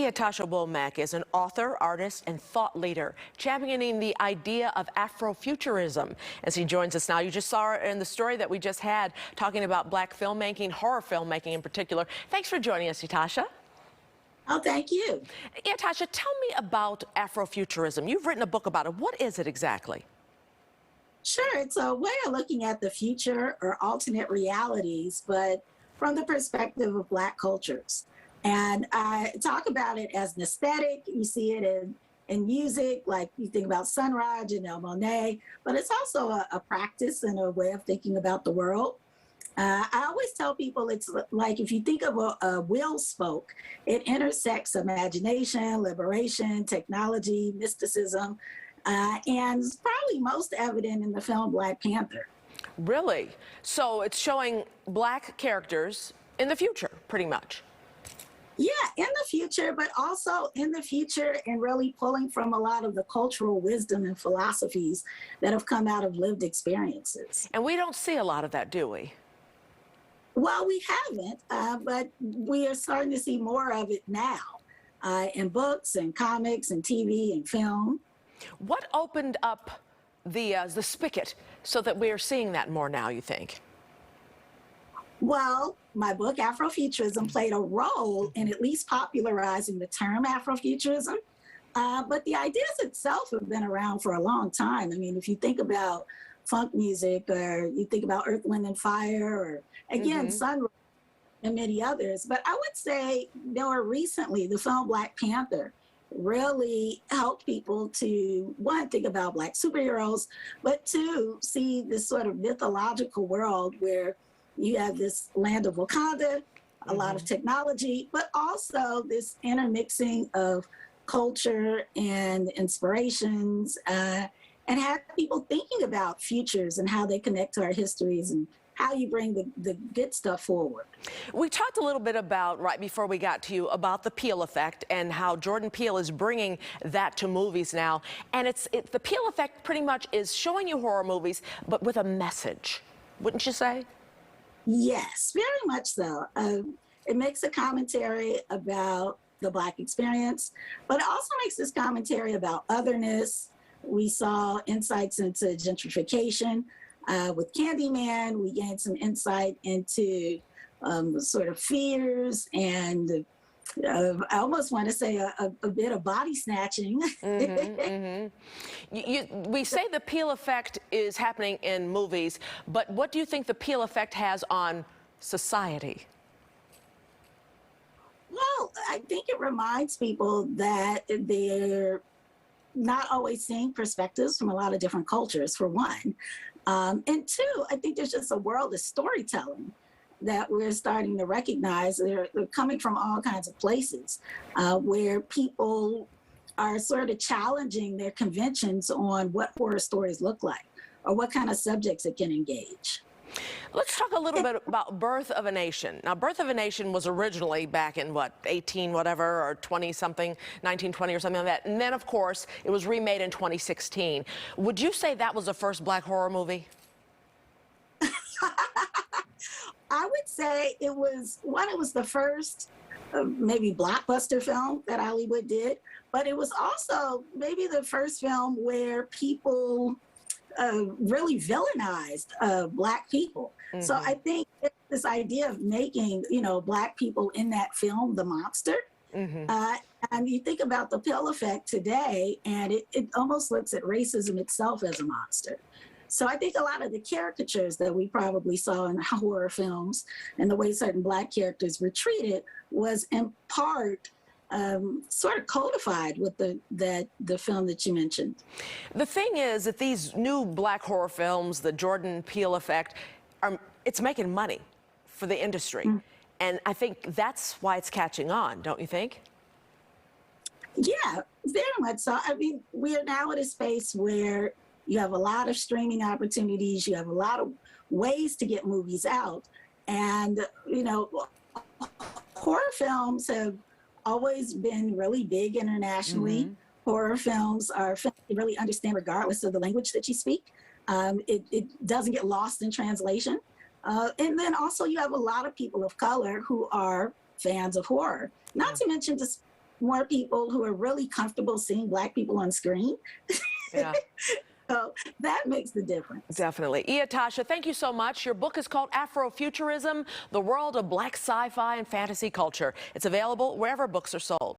Tasha Womack is an author, artist, and thought leader, championing the idea of Afrofuturism. As he joins us now, you just saw her in the story that we just had, talking about black filmmaking, horror filmmaking in particular. Thanks for joining us, Tasha. Oh, thank you. Tasha, tell me about Afrofuturism. You've written a book about it. What is it exactly? Sure, it's a way of looking at the future or alternate realities, but from the perspective of Black cultures. And I talk about it as an aesthetic. You see it in music, like you think about Sun Ra, Janelle Monáe, but it's also a practice and a way of thinking about the world. I always tell people it's like if you think of a wheel spoke, it intersects imagination, liberation, technology, mysticism, and it's probably most evident in the film Black Panther. Really? So it's showing Black characters in the future, pretty much. Yeah, in the future, but also in the future and really pulling from a lot of the cultural wisdom and philosophies that have come out of lived experiences. And we don't see a lot of that, do we? Well, we haven't, but we are starting to see more of it now in books and comics and TV and film. What opened up the spigot so that we are seeing that more now, you think? Well, my book, Afrofuturism, played a role in at least popularizing the term Afrofuturism. But the ideas itself have been around for a long time. I mean, if you think about funk music, or you think about Earth, Wind, and Fire, or again, Sun Ra and many others. But I would say more recently, the film Black Panther really helped people to, one, think about Black superheroes, but two, see this sort of mythological world where you have this land of Wakanda, a lot of technology, but also this intermixing of culture and inspirations, and have people thinking about futures and how they connect to our histories and how you bring the good stuff forward. We talked a little bit about, right before we got to you, about the Peele effect and how Jordan Peele is bringing that to movies now. And the Peele effect pretty much is showing you horror movies, but with a message, wouldn't you say? Yes, very much so. It makes a commentary about the Black experience, but it also makes this commentary about otherness. We saw insights into gentrification. With Candyman, we gained some insight into sort of fears and I almost want to say a bit of body snatching. We say the Peele effect is happening in movies, but what do you think the Peele effect has on society? Well, I think it reminds people that they're not always seeing perspectives from a lot of different cultures, for one. And two, I think there's just a world of storytelling that we're starting to recognize. They're coming from all kinds of places where people are sort of challenging their conventions on what horror stories look like or what kind of subjects it can engage. Let's talk a little bit about Birth of a Nation. Now, Birth of a Nation was originally back in, what, 18 whatever, or 20-something, 1920 or something like that. And then, of course, it was remade in 2016. Would you say that was the first Black horror movie? I would say it was the first maybe blockbuster film that Hollywood did, but it was also maybe the first film where people really villainized Black people. So I think this idea of making, Black people in that film the monster, and you think about the Peele effect today, and it almost looks at racism itself as a monster. So I think a lot of the caricatures that we probably saw in horror films and the way certain Black characters were treated was in part sort of codified with the film that you mentioned. The thing is that these new Black horror films, the Jordan Peele effect, it's making money for the industry. And I think that's why it's catching on, don't you think? Yeah, very much so. I mean, we are now at a space where you have a lot of streaming opportunities. You have a lot of ways to get movies out. And, horror films have always been really big internationally. Horror films are films you really understand regardless of the language that you speak. It doesn't get lost in translation. And then also you have a lot of people of color who are fans of horror, not to mention just more people who are really comfortable seeing Black people on screen. Yeah. So that makes the difference. Definitely. Tasha, thank you so much. Your book is called Afrofuturism, The World of Black Sci-Fi and Fantasy Culture. It's available wherever books are sold.